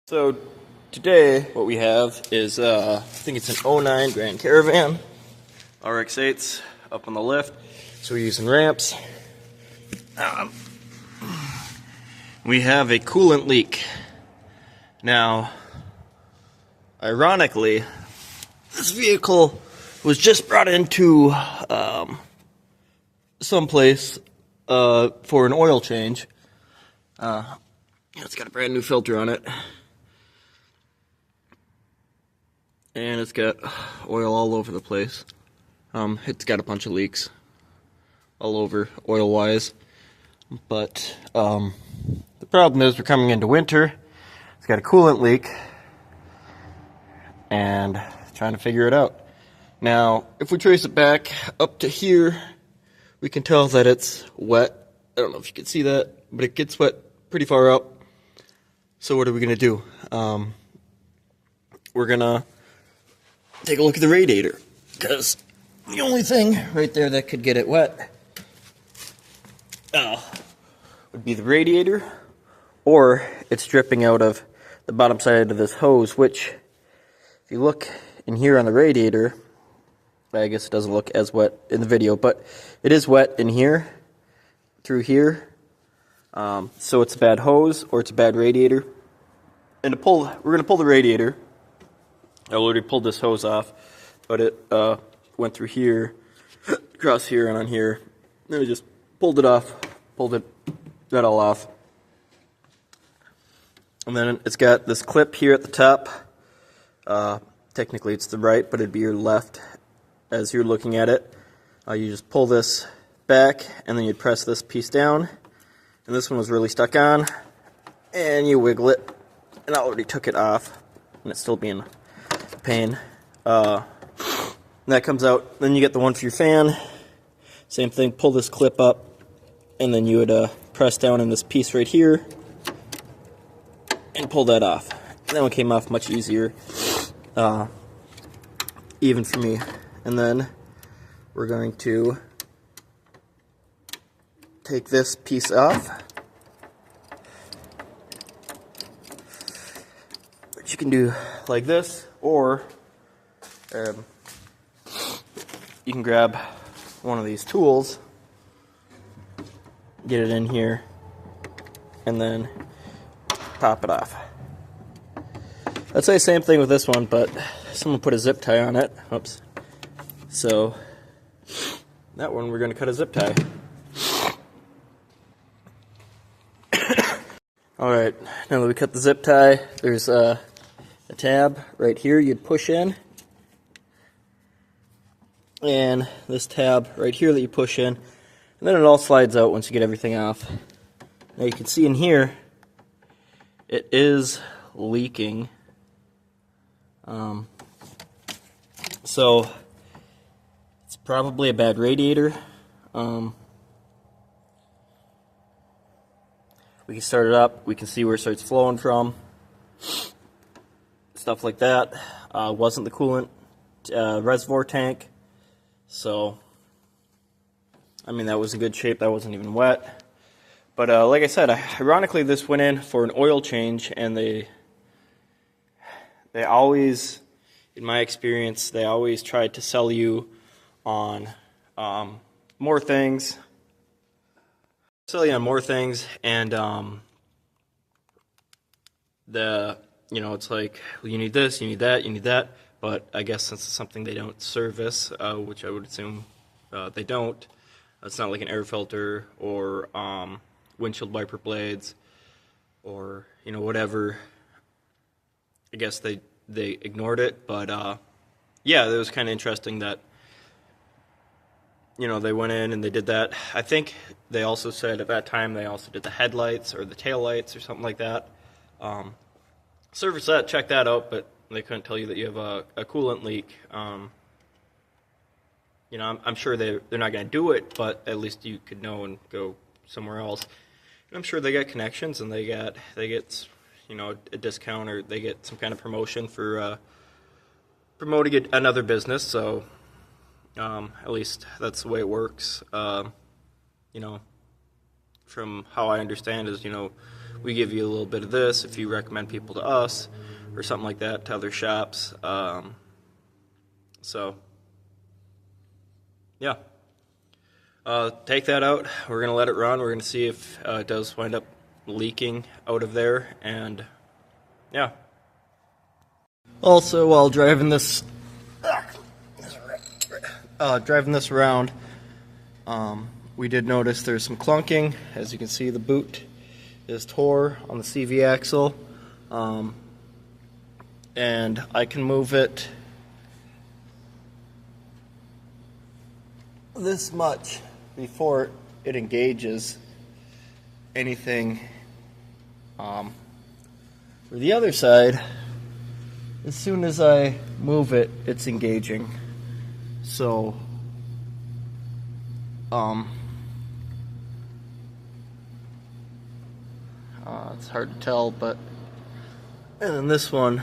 So today what we have is I think it's an '09 Grand Caravan RX-8s up on the lift. So we're using ramps. We have a coolant leak. Now, ironically, this vehicle was just brought into someplace for an oil change. It's got a brand new filter on it. And it's got oil all over the place. It's got a bunch of leaks all over, oil-wise. But the problem is we're coming into winter. It's got a coolant leak. And trying to figure it out. Now, if we trace it back up to here, we can tell that it's wet. I don't know if you can see that, but it gets wet pretty far up. So what are we going to do? We're going to take a look at the radiator, because the only thing right there that could get it wet would be the radiator, or it's dripping out of the bottom side of this hose, which, if you look in here on the radiator, I guess it doesn't look as wet in the video, but it is wet in here, through here. So it's a bad hose, or it's a bad radiator. And we're going to pull the radiator. I already pulled this hose off, but it went through here, across here, and on here. And I just pulled it off, that all off. And then it's got this clip here at the top. Technically it's the right, but it'd be your left as you're looking at it. You just pull this back, and then you press this piece down. And this one was really stuck on, and you wiggle it. And I already took it off, and it's still being a pain. And that comes out. Then you get the one for your fan. Same thing, pull this clip up, and then you would press down in this piece right here, and pull that off. And that one came off much easier, even for me. And then we're going to take this piece off, which you can do like this, or you can grab one of these tools, get it in here, and then pop it off. I'd say same thing with this one, but someone put a zip tie on it. Oops. So that one we're going to cut a zip tie. Alright, now that we cut the zip tie, there's a tab right here you'd push in. And this tab right here that you push in. And then it all slides out once you get everything off. Now you can see in here, it is leaking. So, it's probably a bad radiator. We can start it up, we can see where it starts flowing from, stuff like that. Wasn't the coolant reservoir tank, so, I mean, that was in good shape, that wasn't even wet. But like I said, ironically this went in for an oil change, and they always, in my experience, they always tried to sell you on more things. And it's like, well, you need this, you need that, you need that, but I guess since it's something they don't service, which I would assume they don't, it's not like an air filter or windshield wiper blades or whatever. I guess they ignored it, but yeah, it was kind of interesting that they went in and they did that. I think they also said at that time they also did the headlights or the tail lights or something like that. Service that, check that out, but they couldn't tell you that you have a coolant leak. I'm sure they're not going to do it, but at least you could know and go somewhere else. And I'm sure they got connections, and they get a discount, or they get some kind of promotion for promoting another business. So at least that's the way it works. From how I understand is, we give you a little bit of this if you recommend people to us or something like that, to other shops. So yeah, take that out. We're gonna let it run. We're gonna see if it does wind up leaking out of there, and yeah. Also, while driving this around, we did notice there's some clunking. As you can see, the boot is tore on the CV axle, and I can move it this much before it engages anything. For the other side, as soon as I move it, it's engaging. So it's hard to tell, but and then this one,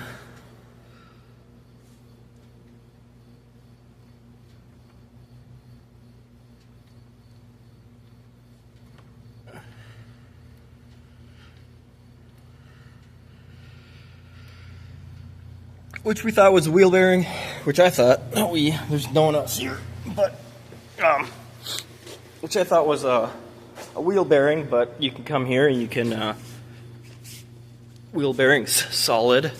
which we thought was a wheel bearing, which I thought there's no one else here, but which I thought was a wheel bearing, but you can come here and you can wheel bearings solid.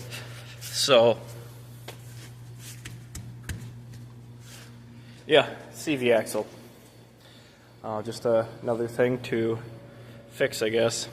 So yeah, CV axle. Just another thing to fix, I guess.